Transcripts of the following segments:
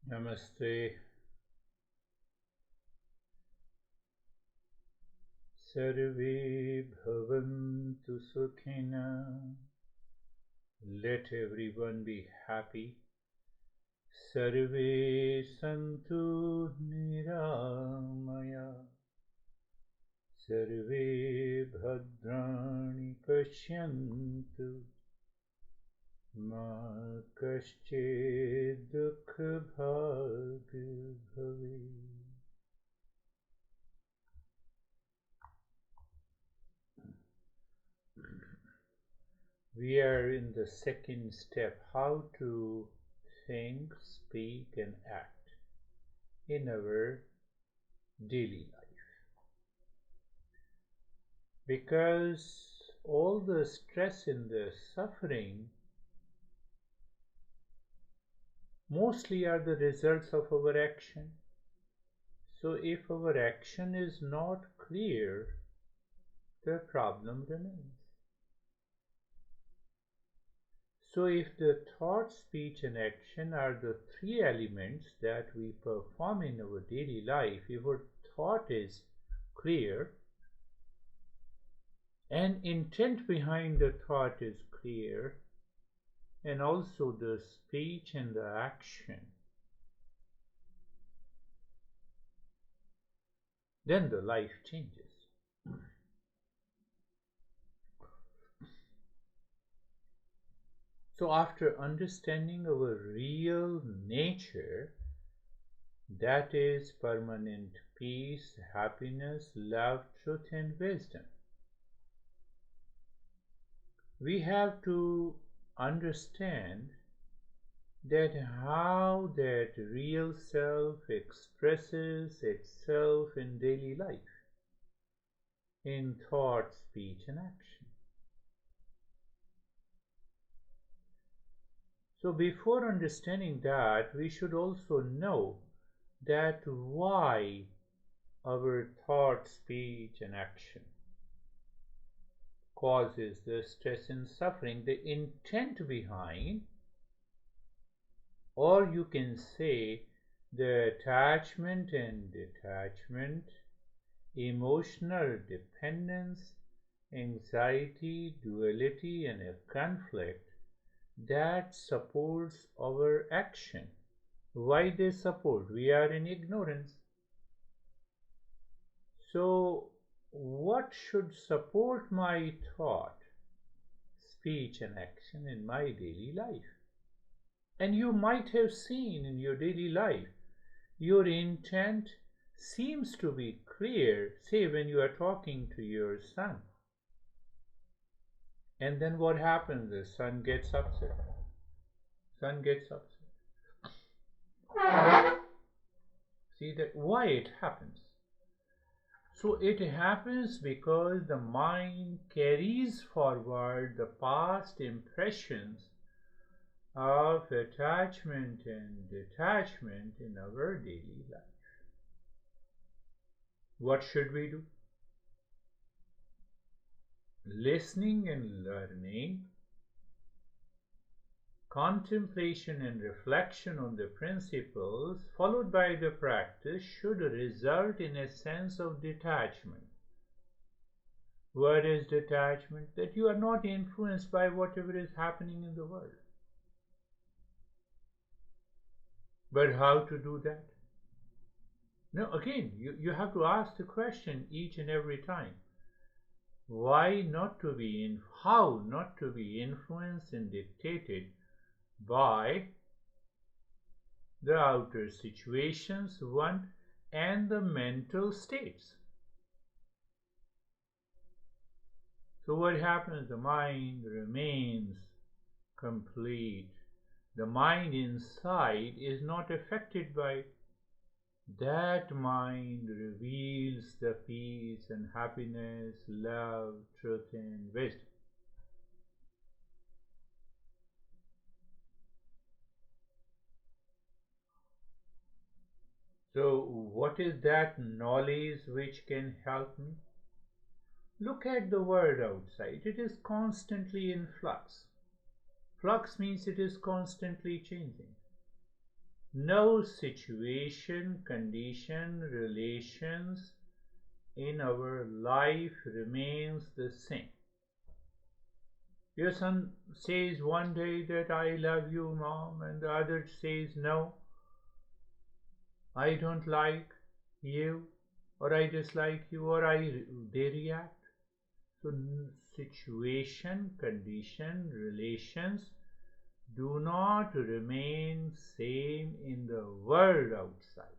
Namaste. Sarve bhavantu sukhina. Let everyone be happy. Sarve santu niramaya. Sarve bhadrani pashyantu. Ma kaschid dukha bhag bhave. We are in the second step, how to think, speak and act in our daily life. Because all the stress and the suffering mostly are the results of our action. So if our action is not clear, the problem remains. So if the thought, speech and action are the three elements that we perform in our daily life, if our thought is clear and intent behind the thought is clear, and also the speech and the action, then the life changes. So after understanding our real nature, that is permanent peace, happiness, love, truth and wisdom, we have to understand that how that real self expresses itself in daily life, in thought, speech and action. So before understanding that, we should also know that why our thought, speech and action causes the stress and suffering, the intent behind, or you can say the attachment and detachment, emotional dependence, anxiety, duality and a conflict that supports our action. Why they support? We are in ignorance. So what should support my thought, speech and action in my daily life? And you might have seen in your daily life, your intent seems to be clear, say when you are talking to your son. And then what happens? The son gets upset. Son gets upset. See that why it happens? So it happens because the mind carries forward the past impressions of attachment and detachment in our daily life. What should we do? Listening and learning, contemplation and reflection on the principles followed by the practice should result in a sense of detachment. What is detachment? That you are not influenced by whatever is happening in the world. But how to do that? No, again, you have to ask the question each and every time. Why not to be how not to be influenced and dictated by the outer situations, one, and the mental states. So what happens? The mind remains complete. The mind inside is not affected by that. Mind reveals the peace and happiness, love, truth and wisdom. So what is that knowledge which can help me? Look at the world outside. It is constantly in flux. Flux means it is constantly changing. No situation, condition, relations in our life remains the same. Your son says one day that I love you, mom, and the other says no, I don't like you, or I dislike you, or they react. So situation, condition, relations do not remain same in the world outside.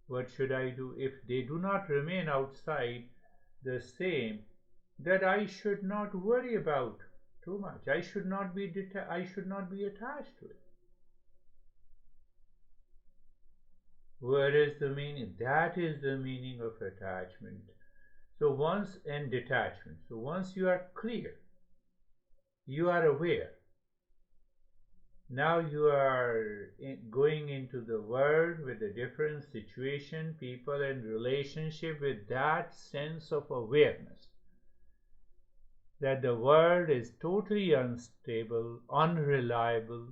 What should I do if they do not remain outside the same? That I should not worry about too much. I should not be attached to it. Where is the meaning? That is the meaning of attachment. So once and detachment. So once you are clear, you are aware. Now you are going into the world with a different situation, people, and relationship with that sense of awareness that the world is totally unstable, unreliable.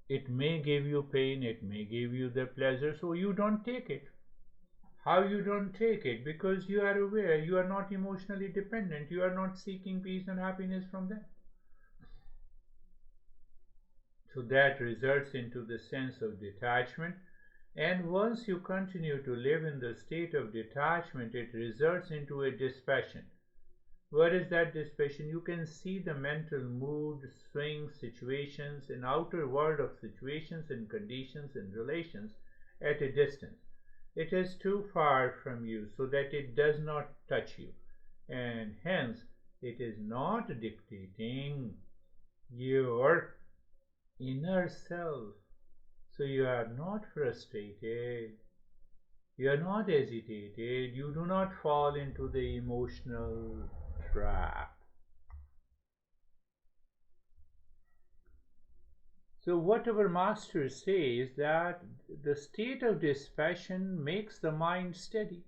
It may give you pain, it may give you the pleasure, so you don't take it. How you don't take it? Because you are aware, you are not emotionally dependent, you are not seeking peace and happiness from them. So that results into the sense of detachment. And once you continue to live in the state of detachment, it results into a dispassion. What is that dispassion? You can see the mental mood, swing, situations, an outer world of situations and conditions and relations at a distance. It is too far from you so that it does not touch you, and hence it is not dictating your inner self. So you are not frustrated, you are not agitated, you do not fall into the emotional trap. So what our masters say is that the state of dispassion makes the mind steady.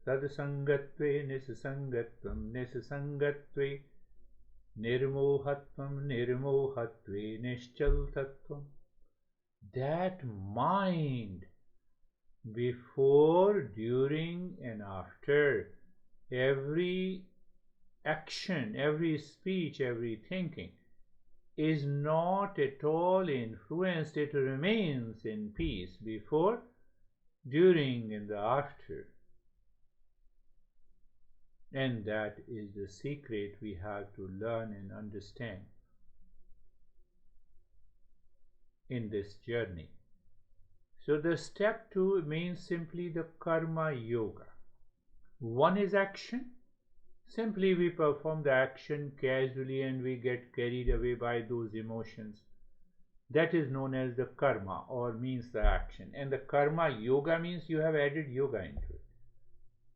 Sadsangatve nisasangatvam nisasangatve nirmohatvam nirmohatve nischaltatvam. That mind, before, during, and after every action, every speech, every thinking, is not at all influenced. It remains in peace before, during, and the after. And that is the secret we have to learn and understand in this journey. So the step 2 means simply the karma yoga. One is action. Simply we perform the action casually and we get carried away by those emotions. That is known as the karma, or means the action. And the karma yoga means you have added yoga into it.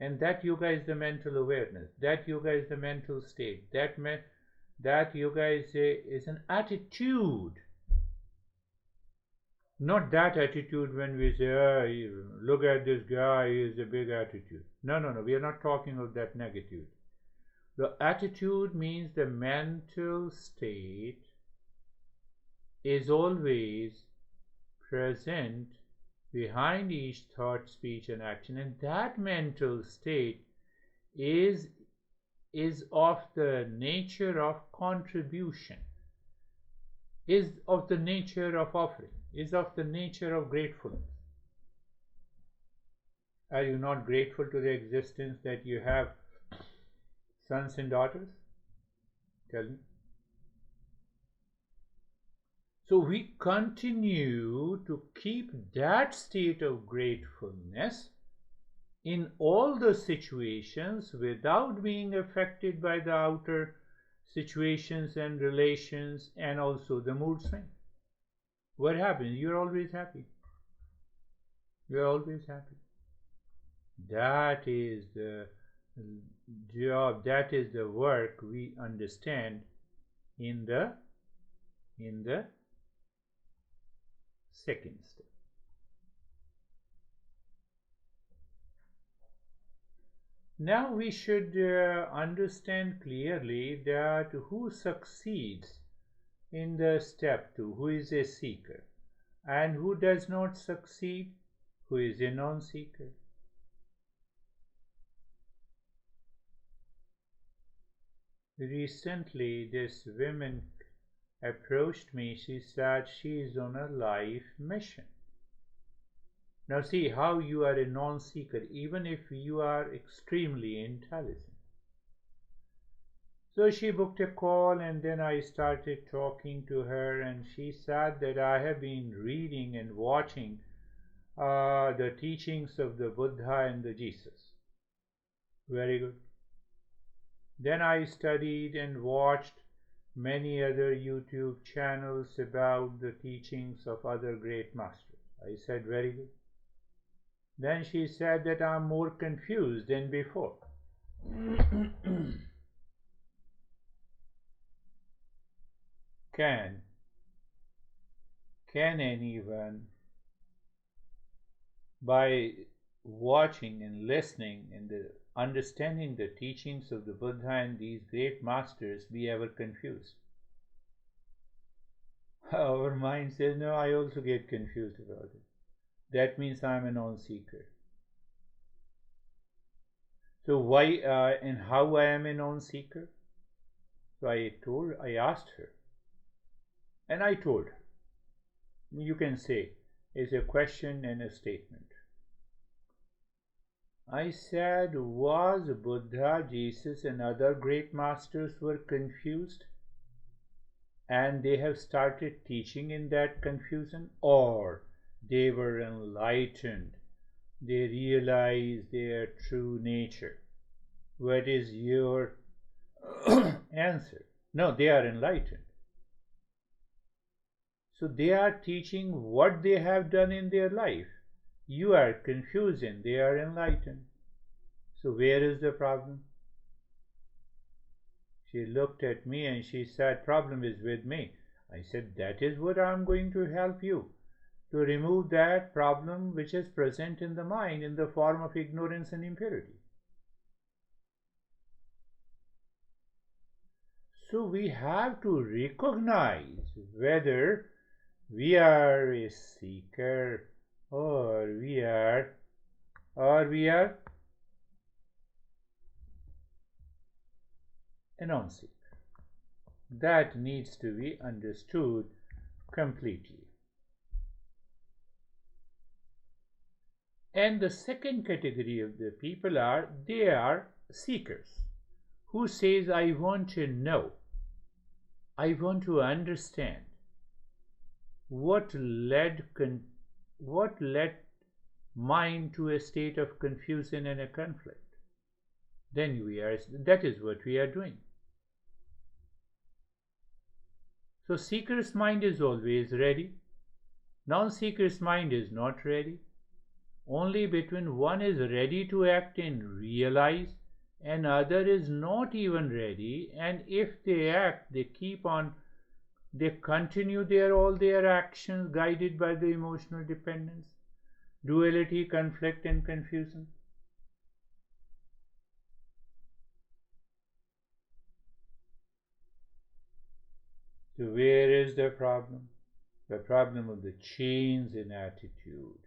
And that yoga is the mental awareness. That yoga is the mental state. That yoga is an attitude. Not that attitude when we say, oh, look at this guy, he is a big attitude. No, we are not talking of that negative. The attitude means the mental state is always present behind each thought, speech, and action, and that mental state is of the nature of contribution, is of the nature of offering, is of the nature of gratefulness. Are you not grateful to the existence that you have sons and daughters? Tell me. So we continue to keep that state of gratefulness in all the situations without being affected by the outer situations and relations and also the mood swing. What happens? You're always happy. You're always happy. That is the job, that is the work we understand in the second step. Now we should understand clearly that who succeeds in the step 2, who is a seeker, and who does not succeed, who is a non-seeker. Recently, this woman approached me. She said she is on a life mission. Now see how you are a non-seeker, even if you are extremely intelligent. So she booked a call, and then I started talking to her, and she said that I have been reading and watching the teachings of the Buddha and the Jesus. Very good. Then I studied and watched many other YouTube channels about the teachings of other great masters. I said, very good. Then she said that I'm more confused than before. Can anyone, by watching and listening and understanding the teachings of the Buddha and these great masters, be ever confused? Our mind says, no, I also get confused about it. That means I'm a non-seeker. So why and how I am a non-seeker? So I asked her, and I told her. You can say it's a question and a statement. I said, was Buddha, Jesus, and other great masters were confused, and they have started teaching in that confusion, or they were enlightened, they realized their true nature? What is your answer? No, they are enlightened. So they are teaching what they have done in their life. You are confused and they are enlightened. So where is the problem? She looked at me and she said, problem is with me. I said, that is what I am going to help you, to remove that problem which is present in the mind in the form of ignorance and impurity. So we have to recognize whether we are a seeker or we are a non-seeker. That needs to be understood completely. And the second category of the people they are seekers, who says, I want to know, I want to understand what led mind to a state of confusion and a conflict. Then that is what we are doing. So seeker's mind is always ready. Non-seeker's mind is not ready. Only between one is ready to act and realize, and other is not even ready, and if they act, they continue all their actions guided by the emotional dependence, duality, conflict, and confusion. So where is the problem? The problem of the change in attitude.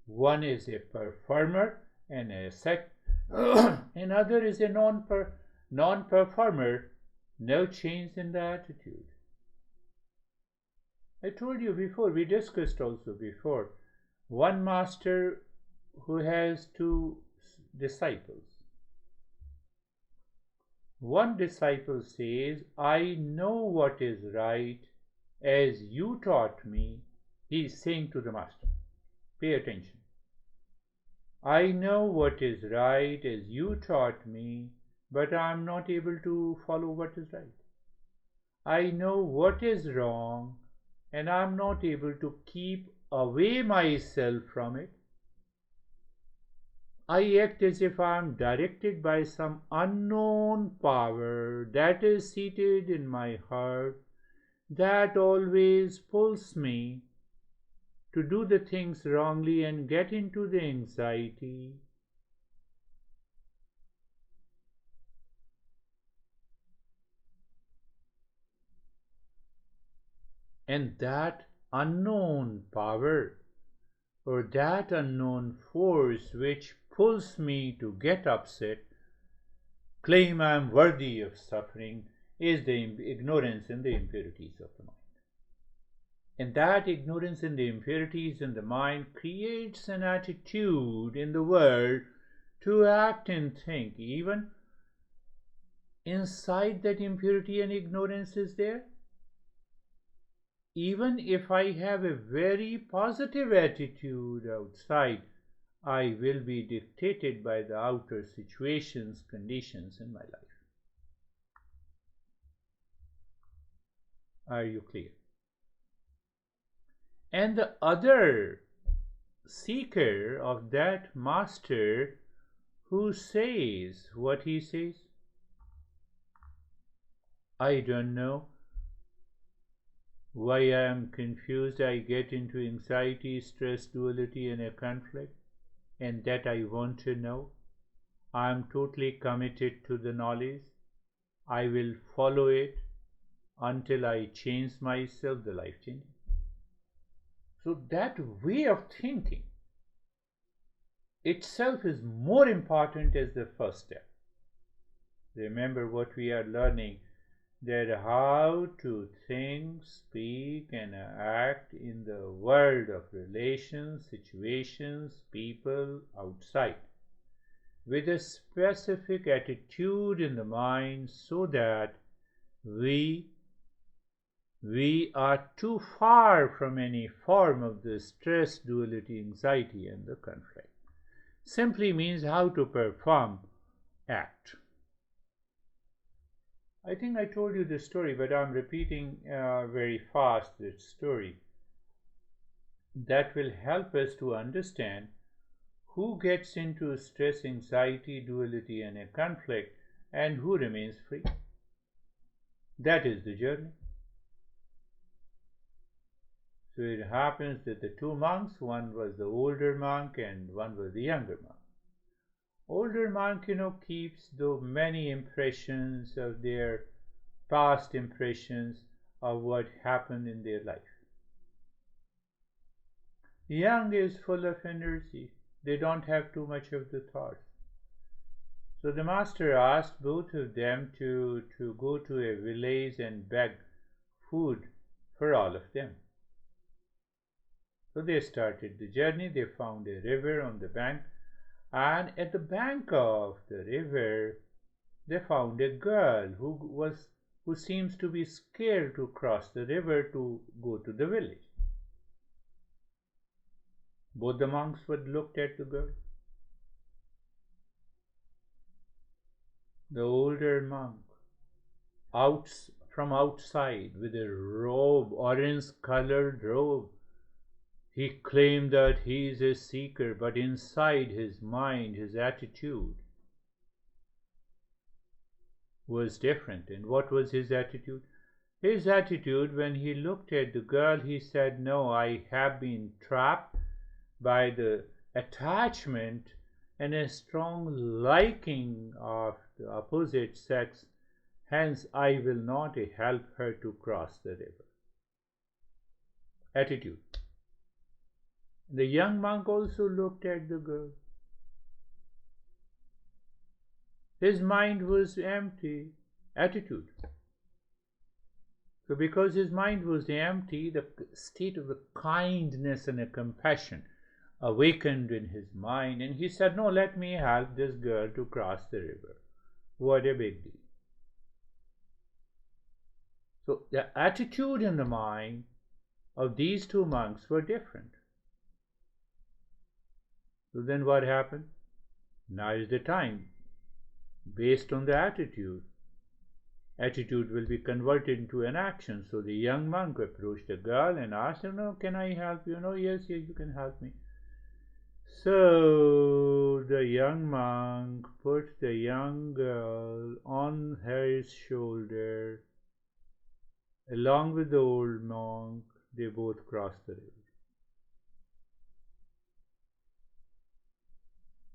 One is a performer and another is a non-performer. No change in the attitude. I told you before, we discussed also before, one master who has two disciples. One disciple says, I know what is right as you taught me. He is saying to the master, pay attention. I know what is right as you taught me, but I am not able to follow what is right. I know what is wrong, and I am not able to keep away myself from it. I act as if I am directed by some unknown power that is seated in my heart, that always pulls me to do the things wrongly and get into the anxiety. And that unknown power, or that unknown force which pulls me to get upset, claim I am worthy of suffering, is the ignorance and the impurities of the mind. And that ignorance and the impurities in the mind creates an attitude in the world to act and think. Even inside that impurity and ignorance is there. Even if I have a very positive attitude outside, I will be dictated by the outer situations, conditions in my life. Are you clear? And the other seeker of that master who says what he says, I don't know why I am confused, I get into anxiety, stress, duality, and a conflict, and that I want to know. I am totally committed to the knowledge. I will follow it until I change myself, the life changing. So that way of thinking itself is more important as the first step. Remember what we are learning, that how to think, speak, and act in the world of relations, situations, people outside, with a specific attitude in the mind, so that we are too far from any form of the stress, duality, anxiety, and the conflict. Simply means how to perform, act. I think I told you this story, but I'm repeating very fast this story. That will help us to understand who gets into stress, anxiety, duality, and a conflict, and who remains free. That is the journey. So it happens that the two monks, one was the older monk and one was the younger monk. Older monk, keeps the many impressions of their past impressions of what happened in their life. Young is full of energy. They don't have too much of the thoughts. So the master asked both of them to go to a village and beg food for all of them. So they started the journey. They found a river on the bank, and at the bank of the river they found a girl who seems to be scared to cross the river to go to the village. Both the monks looked at the girl. The older monk, from outside with a robe, orange-colored robe, he claimed that he is a seeker, but inside his mind, his attitude was different. And what was his attitude? His attitude, when he looked at the girl, he said, no, I have been trapped by the attachment and a strong liking of the opposite sex, hence I will not help her to cross the river. Attitude. The young monk also looked at the girl. His mind was empty. Attitude. So because his mind was empty, the state of the kindness and a compassion awakened in his mind, and he said, no, let me help this girl to cross the river. What a big deal. So the attitude in the mind of these two monks were different. So then what happened? Now is the time. Based on the attitude will be converted into an action. So the young monk approached the girl and asked her, no, can I help you? No, yes, you can help me. So the young monk put the young girl on his shoulder. Along with the old monk, they both crossed the river.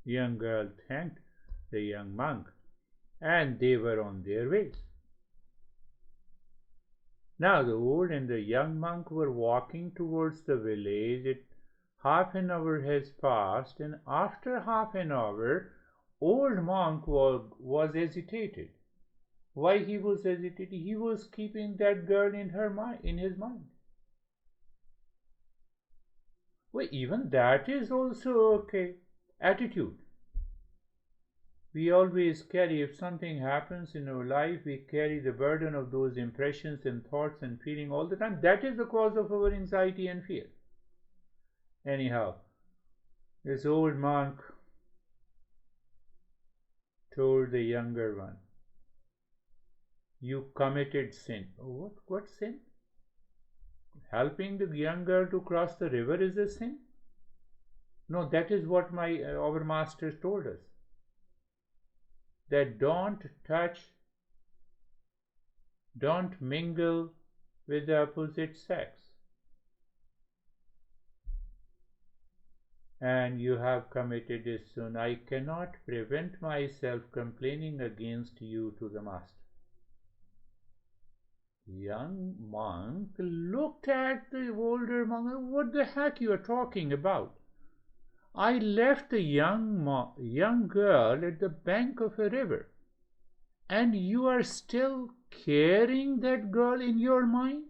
The young girl thanked the young monk, and they were on their way. Now the old and the young monk were walking towards the village. Half an hour has passed, and after half an hour, old monk was agitated. Why he was agitated? He was keeping that girl in his mind. Well, even that is also okay. Attitude. We always carry, if something happens in our life, we carry the burden of those impressions and thoughts and feeling all the time. That is the cause of our anxiety and fear. Anyhow, this old monk told the younger one, you committed sin. Oh, what sin? Helping the young girl to cross the river is a sin? No, that is what our masters told us. That don't touch, don't mingle with the opposite sex. And you have committed a sin. I cannot prevent myself complaining against you to the master. Young monk looked at the older monk. What the heck you are talking about? I left the young girl at the bank of a river, and you are still carrying that girl in your mind?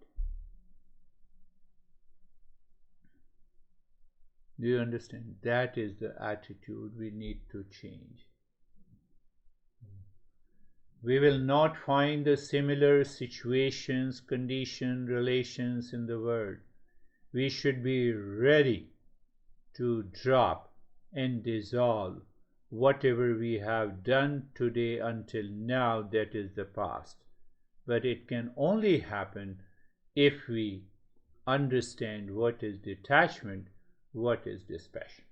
Do you understand? That is the attitude we need to change. We will not find the similar situations, conditions, relations in the world. We should be ready to drop and dissolve whatever we have done today until now, that is the past. But it can only happen if we understand what is detachment, what is dispassion.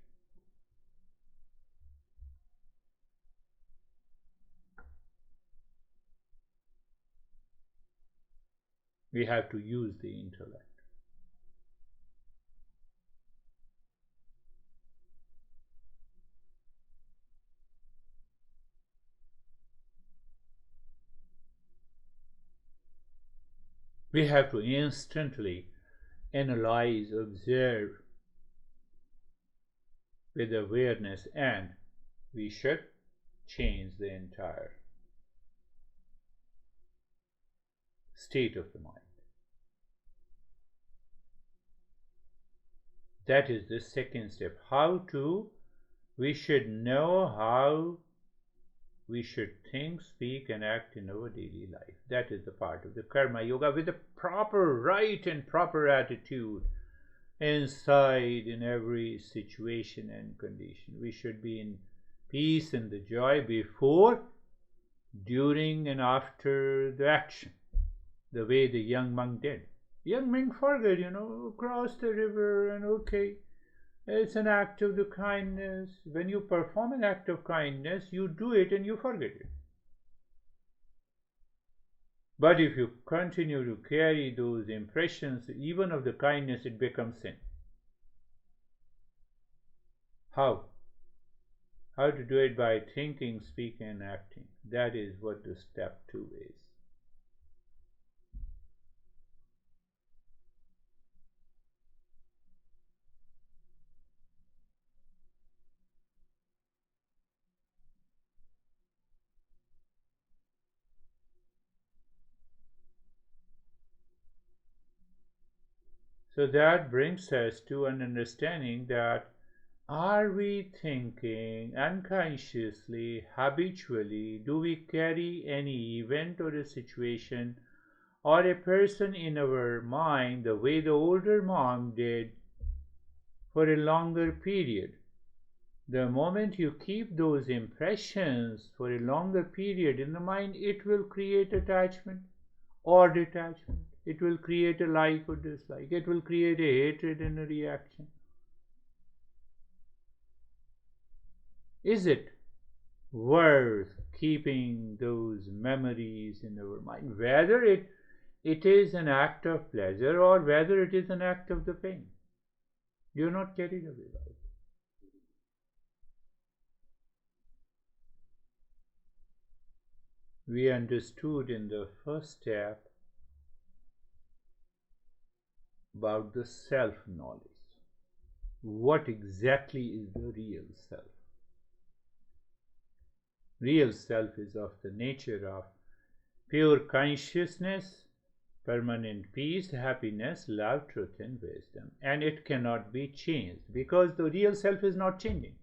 We have to use the intellect. We have to instantly analyze, observe with awareness, and we should change the entire state of the mind. That is the second step. We should know how we should think, speak, and act in our daily life. That is the part of the karma yoga with the proper right and proper attitude inside in every situation and condition. We should be in peace and the joy before, during, and after the action, the way the young monk did. Young monk forgot, crossed the river, and okay, it's an act of the kindness. When you perform an act of kindness, you do it and you forget it. But if you continue to carry those impressions, even of the kindness, it becomes sin. How? How to do it? By thinking, speaking, and acting. That is what the step 2 is. So that brings us to an understanding that are we thinking unconsciously, habitually, do we carry any event or a situation or a person in our mind the way the older monk did for a longer period? The moment you keep those impressions for a longer period in the mind, it will create attachment or detachment. It will create a like or dislike. It will create a hatred and a reaction. Is it worth keeping those memories in our mind, whether it is an act of pleasure or whether it is an act of the pain? You're not carried away by it. We understood in the first step about the self-knowledge. What exactly is the real self? Real self is of the nature of pure consciousness, permanent peace, happiness, love, truth, and wisdom. And it cannot be changed because the real self is not changing.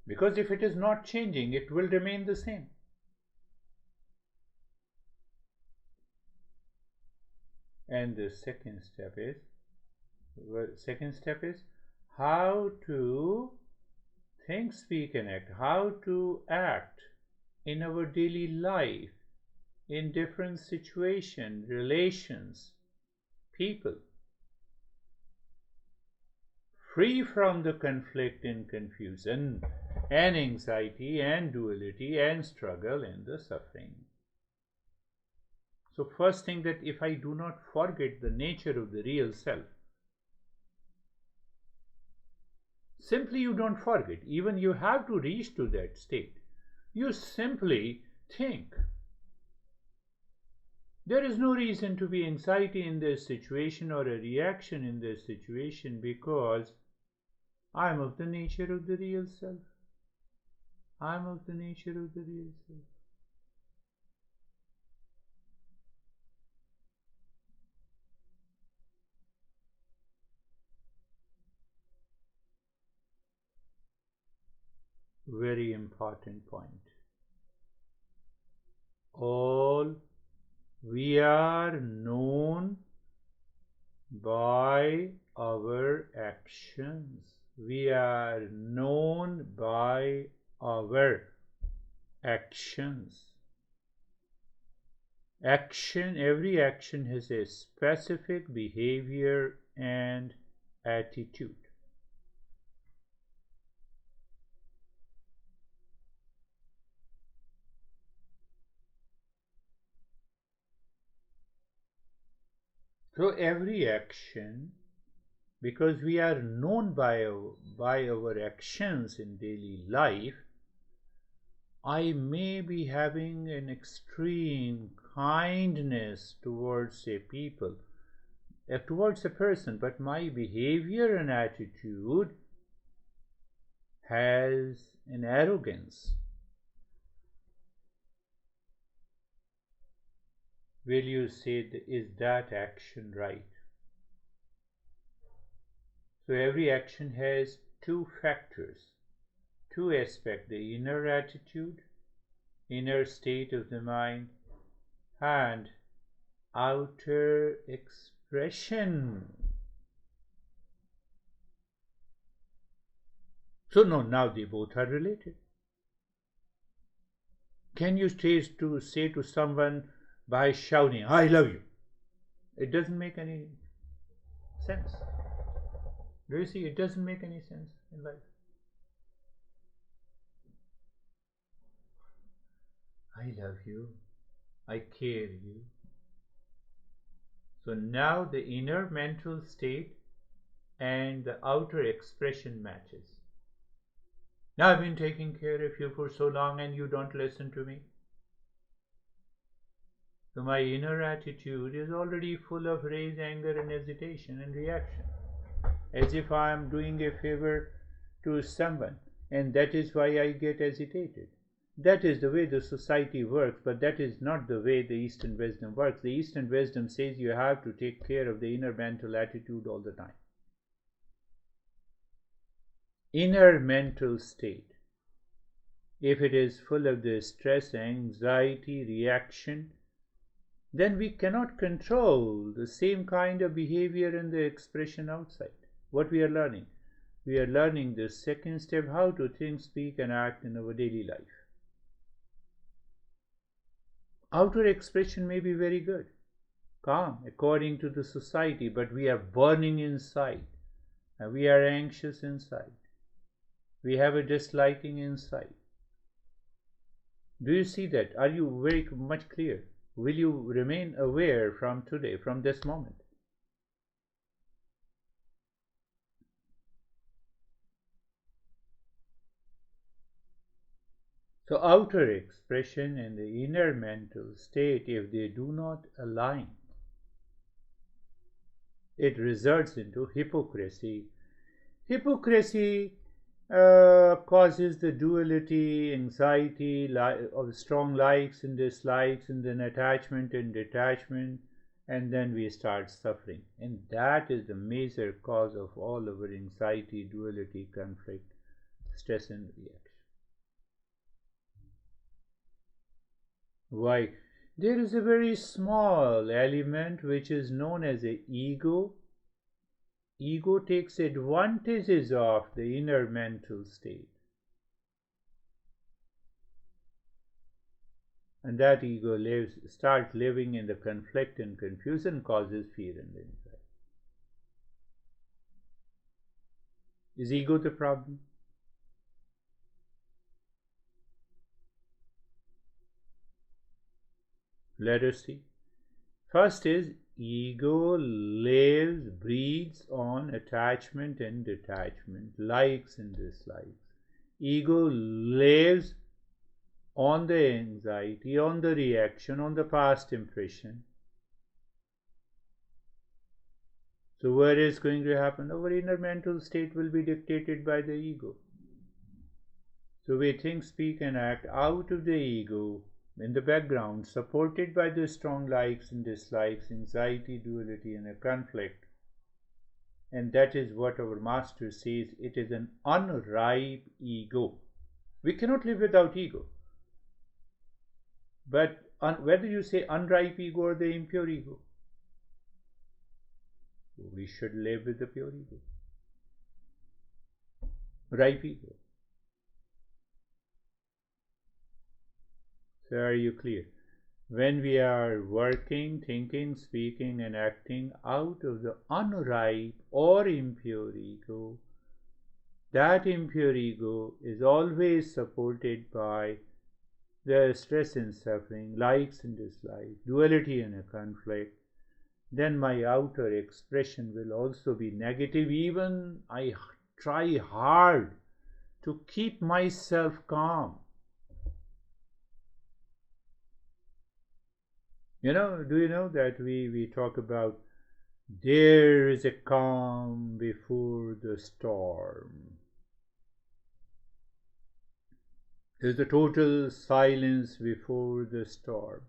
Because if it is not changing, it will remain the same. And the second step is how to think, speak, and act. How to act in our daily life, in different situations, relations, people, free from the conflict and confusion and anxiety and duality and struggle and the suffering. So first thing, that if I do not forget the nature of the real self, simply you don't forget, even you have to reach to that state. You simply think. There is no reason to be anxiety in this situation or a reaction in this situation because I am of the nature of the real self. I am of the nature of the real self. Very important point. All we are known by our actions. We are known by our actions. Every action has a specific behavior and attitude. So every action, because we are known by our actions in daily life, I may be having an extreme kindness towards a people, towards a person, but my behavior and attitude has an arrogance. Will you say, is that action right? So every action has two factors, two aspects: the inner attitude, inner state of the mind, and outer expression. So no, now they both are related. Can you say to someone by shouting, I love you? It doesn't make any sense. Do you see? It doesn't make any sense in life. I love you. I care you. So now the inner mental state and the outer expression matches. Now I've been taking care of you for so long and you don't listen to me. So my inner attitude is already full of rage, anger, and hesitation and reaction, as if I am doing a favor to someone, and that is why I get agitated. That is the way the society works, but that is not the way the Eastern wisdom works. The Eastern wisdom says you have to take care of the inner mental attitude all the time. Inner mental state, if it is full of the stress, anxiety, reaction, then we cannot control the same kind of behavior and the expression outside. What we are learning? We are learning the second step, how to think, speak, and act in our daily life. Outer expression may be very good, calm, according to the society, but we are burning inside, and we are anxious inside. We have a disliking inside. Do you see that? Are you very much clear? Will you remain aware from today, from this moment? So outer expression and the inner mental state, if they do not align, It results into hypocrisy. Hypocrisy causes the duality, anxiety of strong likes and dislikes, and then attachment and detachment, and then we start suffering. And that is the major cause of all our anxiety, duality, conflict, stress, and reaction. Why? There is a very small element which is known as a ego. Ego takes advantages of the inner mental state. And that ego starts living in the conflict and confusion, causes fear and anxiety. Is ego the problem? Let us see. First is ego lives, breeds on attachment and detachment, likes and dislikes. Ego lives on the anxiety, on the reaction, on the past impression. So what is going to happen? Our inner mental state will be dictated by the ego. So we think, speak and act out of the ego in the background, supported by the strong likes and dislikes, anxiety, duality, and a conflict. And that is what our master says, it is an unripe ego. We cannot live without ego. But whether you say unripe ego or the impure ego, we should live with the pure ego. Ripe ego. So are you clear? When we are working, thinking, speaking, and acting out of the unripe or impure ego, that impure ego is always supported by the stress and suffering, likes and dislikes, duality and a conflict. Then my outer expression will also be negative. Even I try hard to keep myself calm. Do you know that we talk about there is a calm before the storm. There's a total silence before the storm.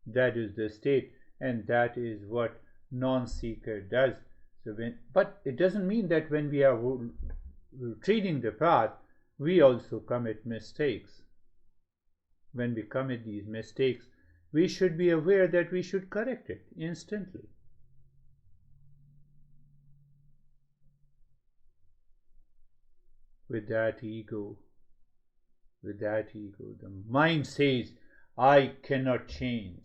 That is the state, and that is what non-seeker does. But it doesn't mean that when we are treading the path, we also commit mistakes. When we commit these mistakes, we should be aware that we should correct it instantly. With that ego, the mind says, I cannot change.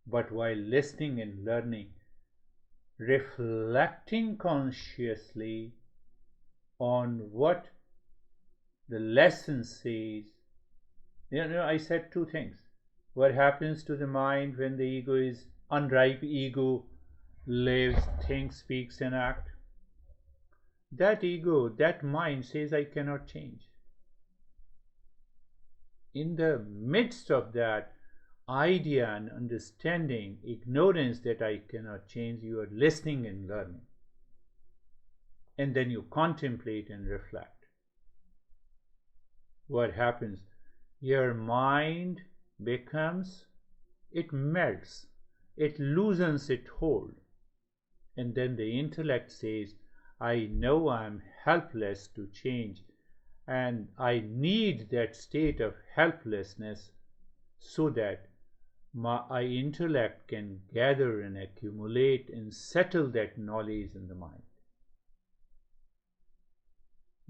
But while listening and learning, reflecting consciously on what the lesson says, I said two things. What happens to the mind when the ego is unripe ego, lives, thinks, speaks, and acts? That ego, that mind says, I cannot change. In the midst of that idea and understanding, ignorance that I cannot change, you are listening and learning. And then you contemplate and reflect. What happens? Your mind becomes, it melts, it loosens its hold. And then the intellect says, I know I am helpless to change, and I need that state of helplessness so that my intellect can gather and accumulate and settle that knowledge in the mind.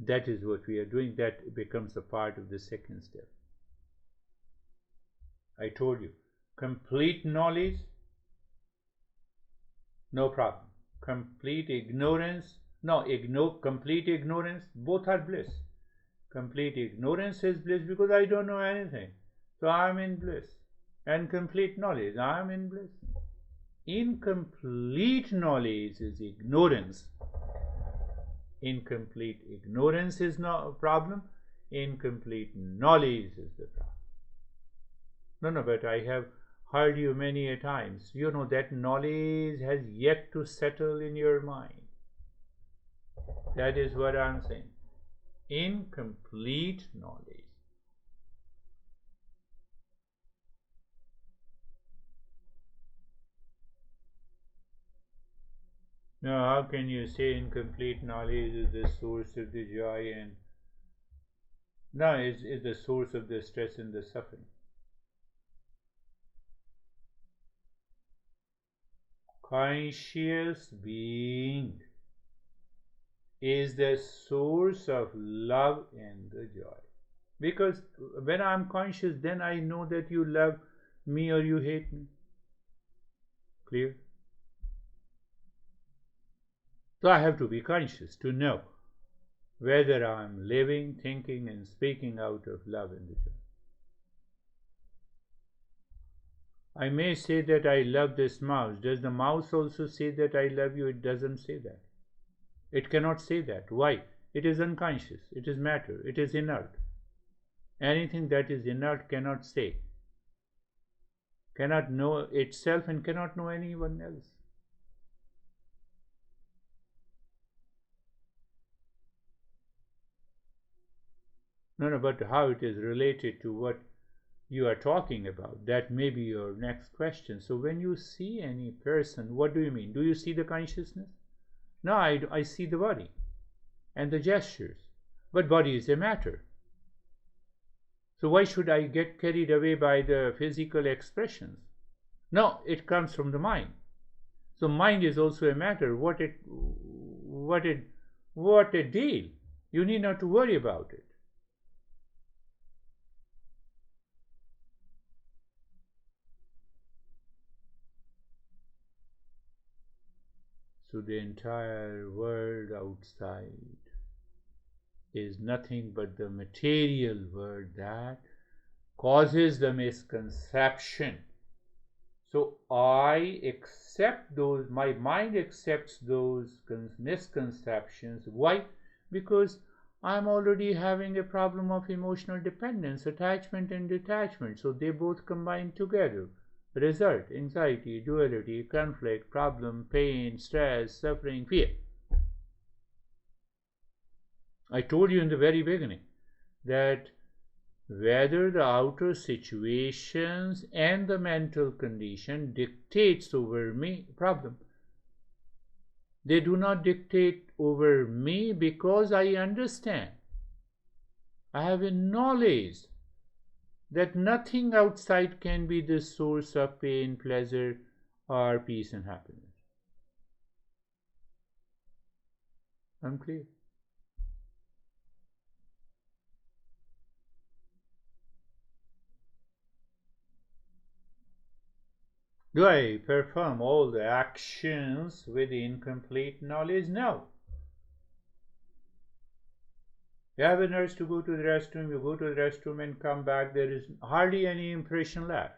That is what we are doing. That becomes a part of the second step. I told you, complete knowledge, no problem. Complete ignorance, complete ignorance, both are bliss. Complete ignorance is bliss because I don't know anything, so I am in bliss. And complete knowledge, I am in bliss. Incomplete knowledge is ignorance. Incomplete ignorance is not a problem. Incomplete knowledge is the problem. No, but I have heard you many a times. You know that knowledge has yet to settle in your mind. That is what I'm saying. Incomplete knowledge. Now, how can you say incomplete knowledge is the source of the joy and no, is the source of the stress and the suffering? Conscious being is the source of love and the joy. Because when I'm conscious, then I know that you love me or you hate me. Clear? So I have to be conscious to know whether I'm living, thinking, and speaking out of love and joy. I may say that I love this mouse. Does the mouse also say that I love you? It doesn't say that. It cannot say that. Why? It is unconscious. It is matter. It is inert. Anything that is inert cannot say, cannot know itself, and cannot know anyone else. No, but how it is related to what you are talking about, that may be your next question. So when you see any person, what do you mean? Do you see the consciousness? No, I see the body and the gestures, but body is a matter. So why should I get carried away by the physical expressions? No, it comes from the mind. So mind is also a matter. What a deal. You need not to worry about it. So the entire world outside is nothing but the material world that causes the misconception. So I accept those, my mind accepts those misconceptions. Why? Because I'm already having a problem of emotional dependence, attachment and detachment. So they both combine together. Result: anxiety, duality, conflict, problem, pain, stress, suffering, fear. I told you in the very beginning that whether the outer situations and the mental condition dictates over me, problem. They do not dictate over me because I understand. I have a knowledge that nothing outside can be the source of pain, pleasure, or peace and happiness. I'm clear. Do I perform all the actions with incomplete knowledge? No. You have a nurse to go to the restroom, you go to the restroom and come back, there is hardly any impression left.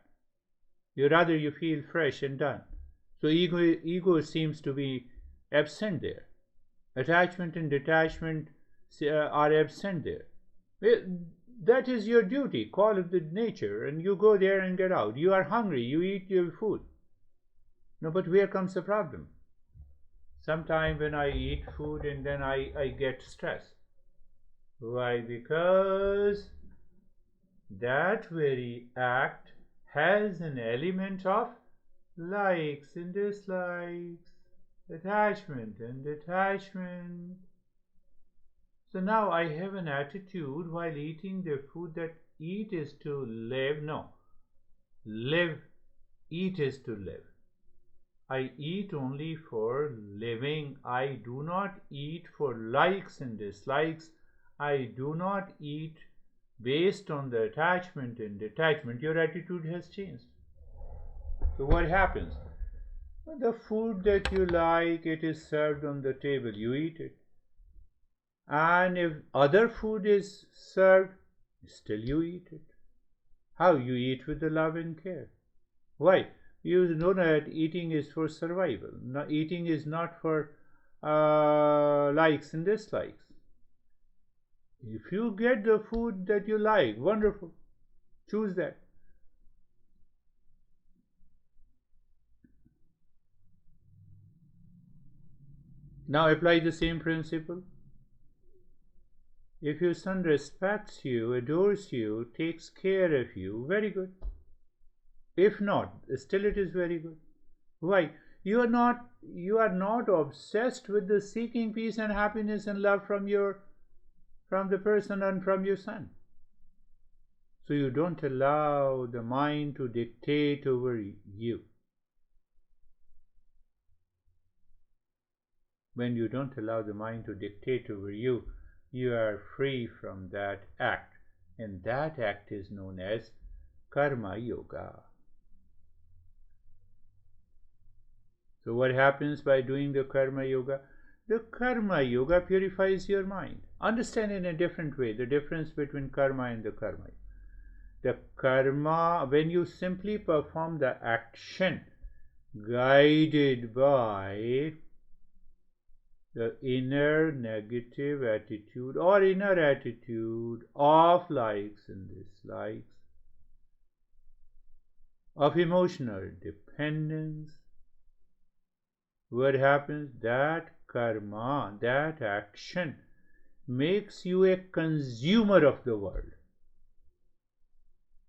You feel fresh and done. So ego seems to be absent there. Attachment and detachment are absent there. That is your duty, call of the nature, and you go there and get out. You are hungry, you eat your food. No, but where comes the problem? Sometime when I eat food and then I get stressed. Why? Because that very act has an element of likes and dislikes, attachment and detachment. So now I have an attitude while eating the food that eat is to live. No, eat is to live. I eat only for living. I do not eat for likes and dislikes. I do not eat based on the attachment and detachment. Your attitude has changed. So what happens? The food that you like, it is served on the table, you eat it. And if other food is served, still you eat it. How? You eat with the love and care. Why? You know that eating is for survival. Eating is not for likes and dislikes. If you get the food that you like, wonderful. Choose that. Now apply the same principle. If your son respects you, adores you, takes care of you, very good. If not, still it is very good. Why? You are not obsessed with the seeking peace and happiness and love from the person and from your son. So you don't allow the mind to dictate over you. When you don't allow the mind to dictate over you, you are free from that act, and that act is known as karma yoga. So what happens by doing the karma yoga? The karma yoga purifies your mind. Understand in a different way the difference between karma and the karma. The karma, when you simply perform the action guided by the inner negative attitude or inner attitude of likes and dislikes, of emotional dependence, what happens? That karma, that action makes you a consumer of the world.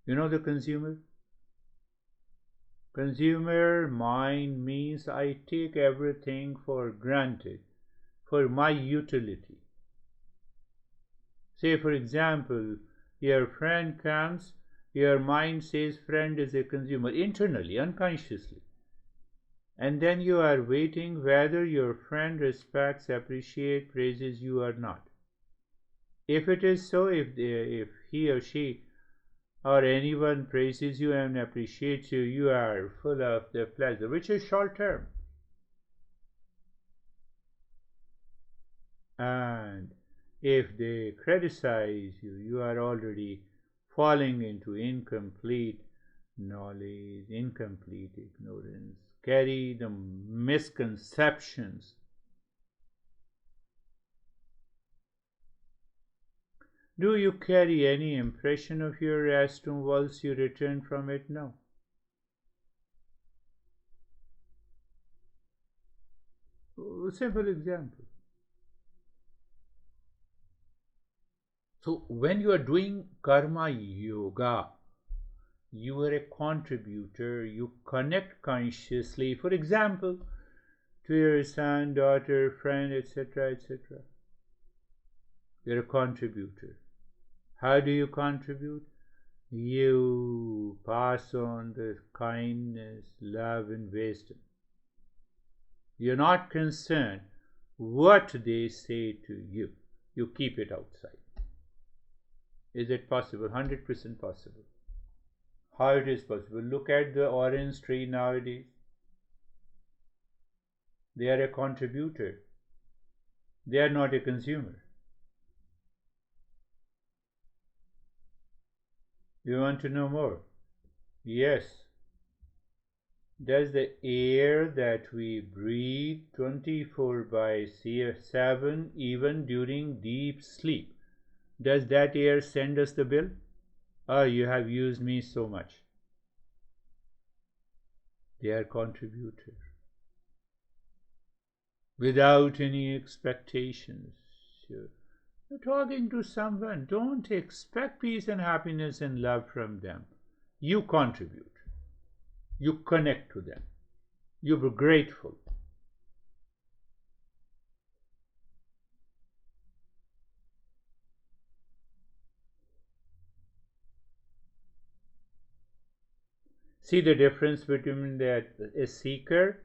You know the consumer? Consumer mind means I take everything for granted, for my utility. Say for example, your friend comes, your mind says friend is a consumer, internally, unconsciously. And then you are waiting whether your friend respects, appreciates, praises you or not. If it is so, if he or she or anyone praises you and appreciates you, you are full of the pleasure, which is short term. And if they criticize you, you are already falling into incomplete knowledge, incomplete ignorance, carry the misconceptions. Do you carry any impression of your restroom once you return from it? No. Simple example. So when you are doing karma yoga, you are a contributor, you connect consciously, for example, to your son, daughter, friend, etc., etc. You're a contributor. How do you contribute? You pass on the kindness, love, and wisdom. You're not concerned what they say to you. You keep it outside. Is it possible? 100% possible. How it is possible? Look at the orange tree nowadays. They are a contributor. They are not a consumer. You want to know more? Yes. Does the air that we breathe 24/7, even during deep sleep, does that air send us the bill? Oh, you have used me so much. They are contributors. Without any expectations. You're talking to someone. Don't expect peace and happiness and love from them. You contribute. You connect to them. You be grateful. See the difference between that a seeker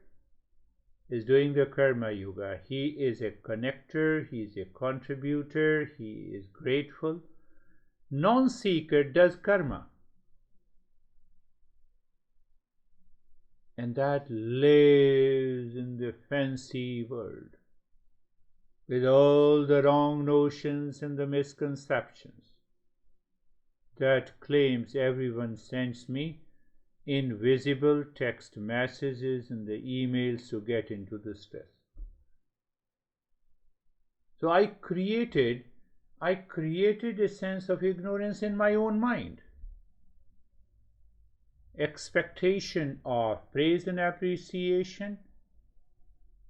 is doing the karma yoga. He is a connector, he is a contributor, he is grateful. Non-seeker does karma. And that lives in the fancy world with all the wrong notions and the misconceptions that claims everyone sends me invisible text messages and the emails to get into the stress. So I created a sense of ignorance in my own mind. Expectation of praise and appreciation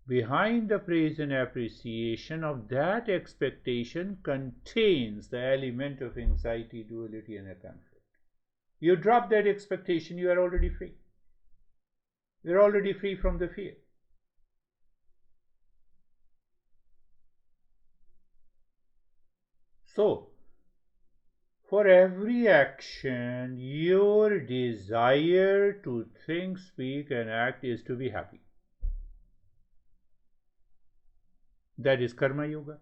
behind the praise and appreciation of that expectation contains the element of anxiety, duality, and a conflict. You drop that expectation, you are already free. You're already free from the fear. So, for every action, your desire to think, speak, and act is to be happy. That is karma yoga.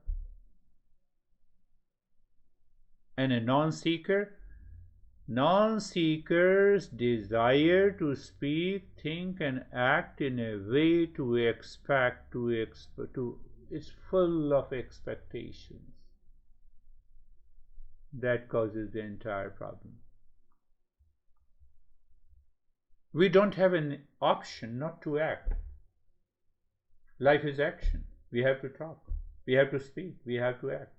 And a non-seeker's desire to speak, think, and act in a way to expect, is full of expectations. That causes the entire problem. We don't have an option not to act. Life is action. We have to talk. We have to speak. We have to act.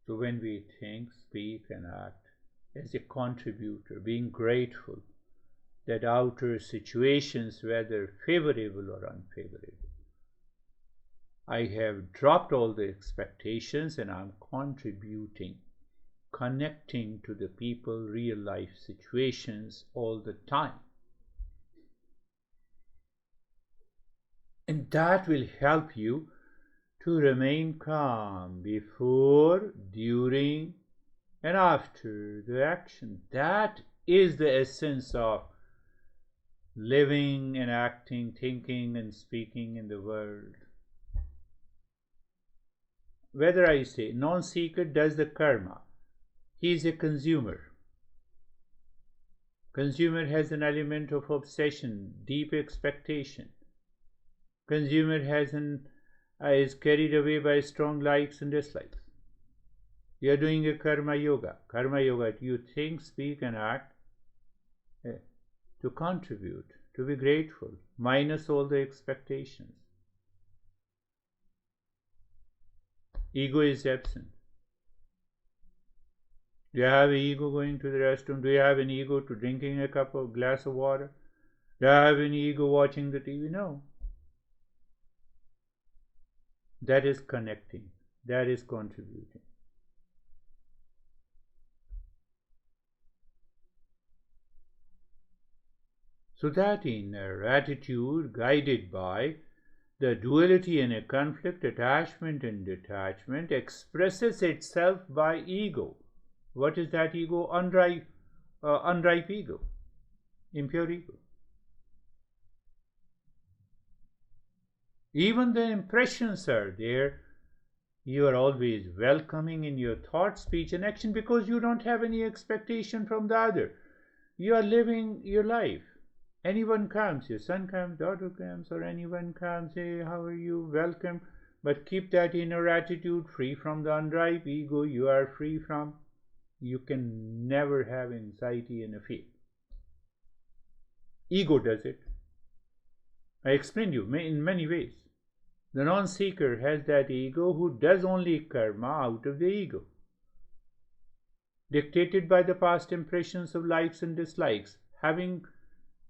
So when we think, speak, and act as a contributor, being grateful that outer situations, whether favorable or unfavorable, I have dropped all the expectations and I'm contributing, connecting to the people, real life situations all the time. And that will help you to remain calm before, during, and after the action. That is the essence of living and acting, thinking and speaking in the world. Whether I say non-seeker does the karma, he is a consumer. Consumer has an element of obsession, deep expectation. Consumer is carried away by strong likes and dislikes. You are doing a karma yoga. Karma yoga, you think, speak, and act to contribute, to be grateful, minus all the expectations. Ego is absent. Do you have an ego going to the restroom? Do you have an ego to drinking a glass of water? Do you have an ego watching the TV? No. That is connecting. That is contributing. So that inner attitude, guided by the duality and a conflict, attachment and detachment, expresses itself by ego. What is that ego? Unripe ego, impure ego. Even the impressions are there. You are always welcoming in your thought, speech, and action because you don't have any expectation from the other. You are living your life. Anyone comes, your son comes, daughter comes, or anyone comes, hey, how are you? Welcome. But keep that inner attitude free from the unripe ego you are free from. You can never have anxiety and a fear. Ego does it. I explained you in many ways. The non-seeker has that ego who does only karma out of the ego, dictated by the past impressions of likes and dislikes, having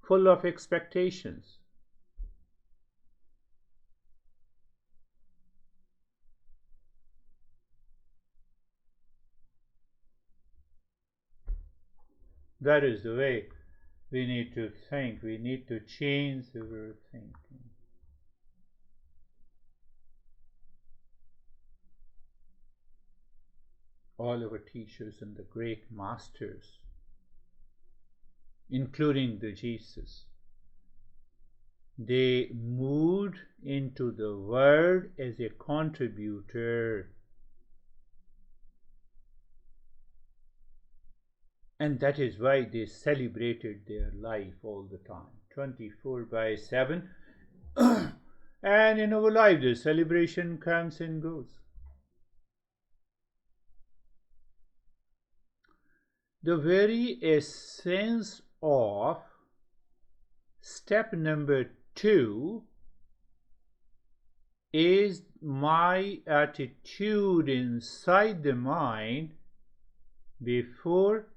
full of expectations. That is the way we need to think. We need to change our thinking. All our teachers and the great masters, including the Jesus, they moved into the world as a contributor. And that is why they celebrated their life all the time, 24/7. And in our life, the celebration comes and goes. The very essence of Step number 2 is my attitude inside the mind before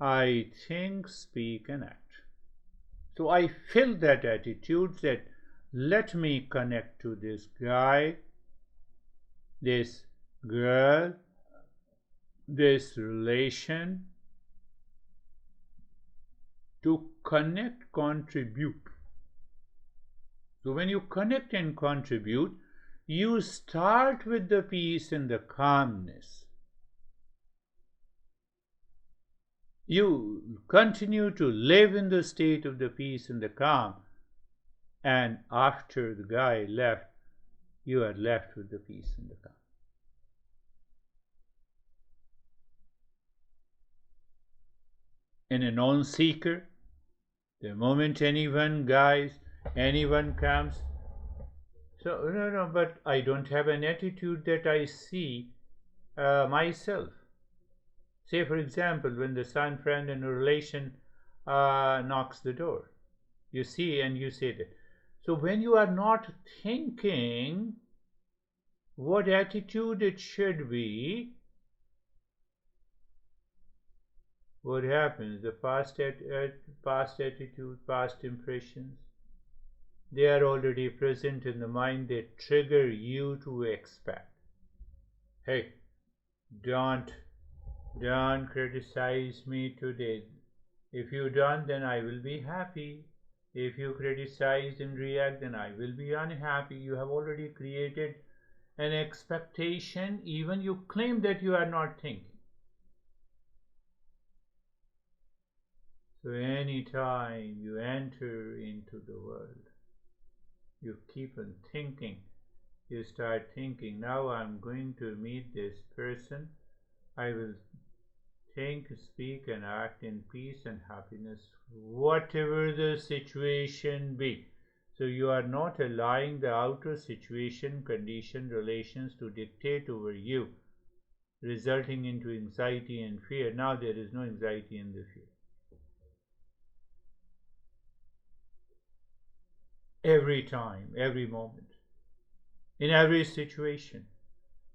I think, speak, and act. So I feel that attitude that let me connect to this guy, this girl, this relation, to connect, contribute. So when you connect and contribute, you start with the peace and the calmness. You continue to live in the state of the peace and the calm, and after the guy left, you are left with the peace and the calm. In a non-seeker, the moment anyone comes, so no, but I don't have an attitude that I see myself. Say, for example, when the son, friend, and a relation knocks the door, you see and you say that. So when you are not thinking what attitude it should be, what happens? The past attitude, past impressions, they are already present in the mind. They trigger you to expect. Hey, don't criticize me today. If you don't, then I will be happy. If you criticize and react, then I will be unhappy. You have already created an expectation, even you claim that you are not thinking. So anytime you enter into the world, you keep on thinking. You start thinking, now I'm going to meet this person. I will think, speak, and act in peace and happiness, whatever the situation be. So you are not allowing the outer situation, condition, relations to dictate over you, resulting into anxiety and fear. Now there is no anxiety and the fear. Every time, every moment, in every situation,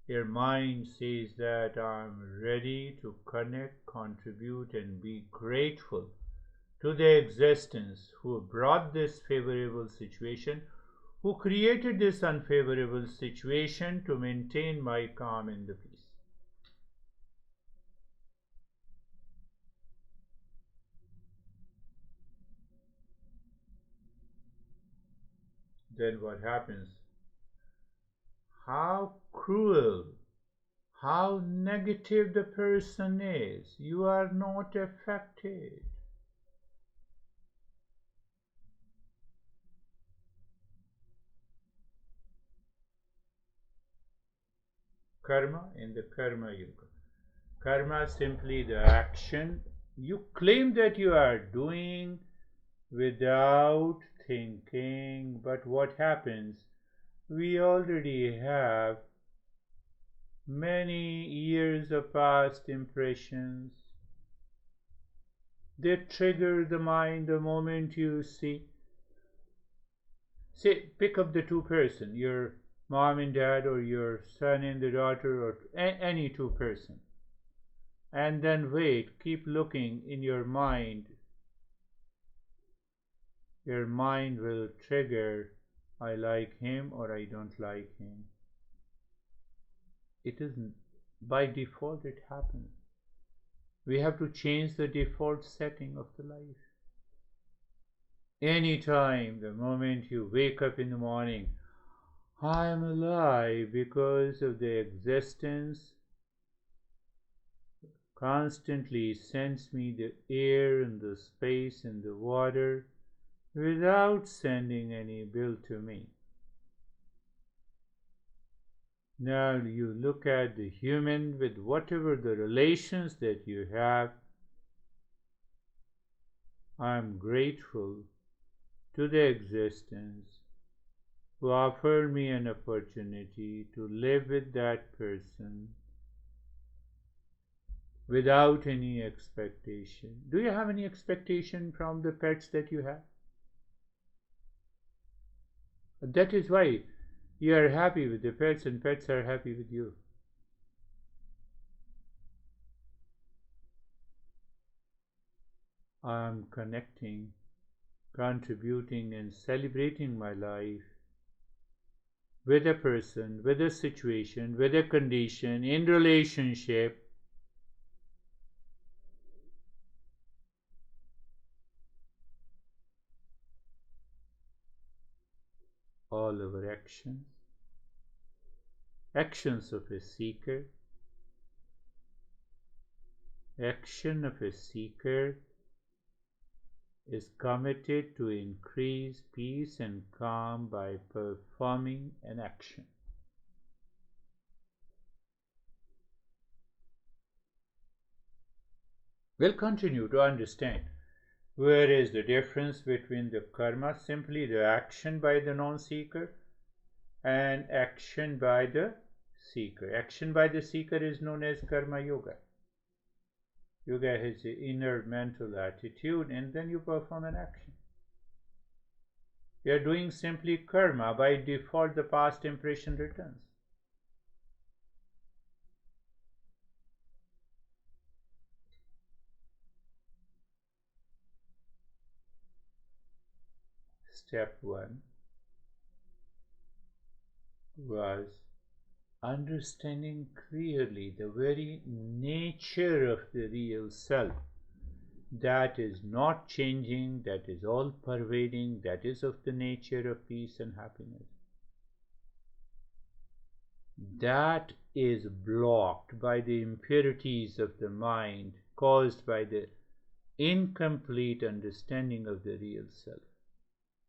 your mind says that I'm ready to connect, contribute, and be grateful to the existence who brought this favorable situation, who created this unfavorable situation to maintain my calm and the peace. Then what happens? How cruel, how negative the person is, you are not affected. Karma in the Karma Yuga. Karma simply the action you claim that you are doing without thinking, but what happens? We already have many years of past impressions. They trigger the mind the moment you see. Say, pick up the two person, your mom and dad, or your son and the daughter, or any two person, and then wait, keep looking in your mind. Your mind will trigger, I like him or I don't like him. It isn't. By default it happens. We have to change the default setting of the life. Anytime, the moment you wake up in the morning, I am alive because of the existence constantly sends me the air and the space and the water without sending any bill to me. Now you look at the human with whatever the relations that you have. I am grateful to the existence who offered me an opportunity to live with that person without any expectation. Do you have any expectation from the pets that you have? That is why you are happy with the pets and pets are happy with you. I am connecting, contributing, and celebrating my life with a person, with a situation, with a condition, in relationship. All our actions of a seeker, action of a seeker is committed to increase peace and calm by performing an action. We'll continue to understand where is the difference between the karma, simply the action by the non-seeker, and action by the seeker. Action by the seeker is known as karma yoga. Yoga has the inner mental attitude, and then you perform an action. You are doing simply karma. By default, the past impression returns. Step 1 was understanding clearly the very nature of the real self, that is not changing, that is all pervading, that is of the nature of peace and happiness. That is blocked by the impurities of the mind caused by the incomplete understanding of the real self.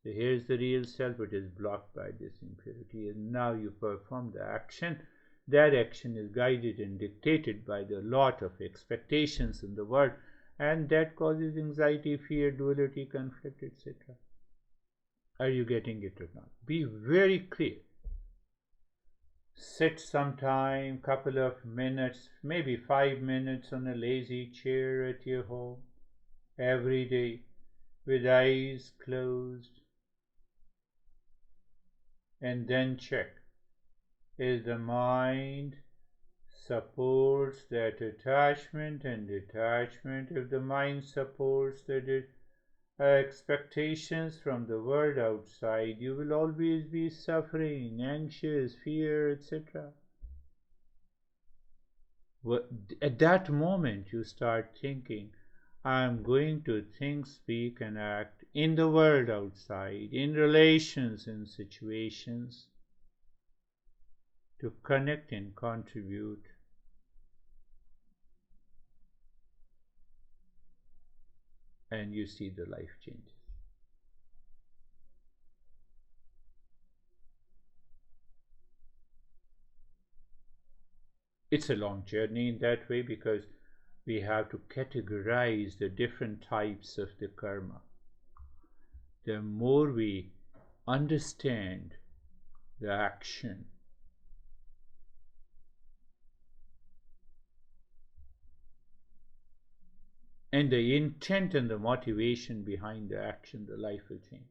So here's the real self, it is blocked by this impurity, and now you perform the action. That action is guided and dictated by the lot of expectations in the world, and that causes anxiety, fear, duality, conflict, etc. Are you getting it or not? Be very clear. Sit sometime, couple of minutes, maybe 5 minutes on a lazy chair at your home every day with eyes closed, and then check, is the mind supports that attachment and detachment? If the mind supports the expectations from the world outside, you will always be suffering, anxious, fear, etc. At that moment you start thinking, I am going to think, speak, and act in the world outside, in relations and situations, to connect and contribute. And you see the life changes. It's a long journey in that way, because we have to categorize the different types of the karma. The more we understand the action, and the intent and the motivation behind the action, the life will change.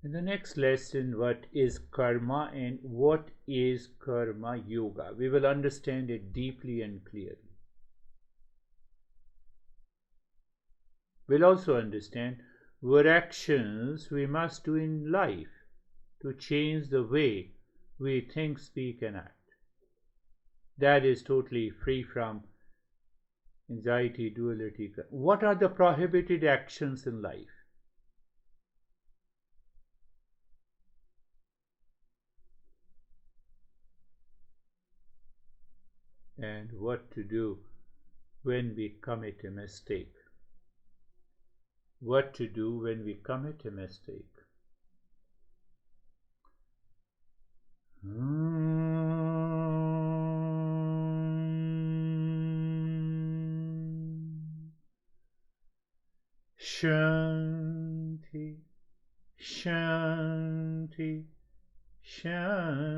In the next lesson, what is karma and what is karma yoga? We will understand it deeply and clearly. We'll also understand what actions we must do in life to change the way we think, speak, and act. That is totally free from anxiety, duality. What are the prohibited actions in life? And what to do when we commit a mistake? What to do when we commit a mistake? Shanti, Shanti, Shanti.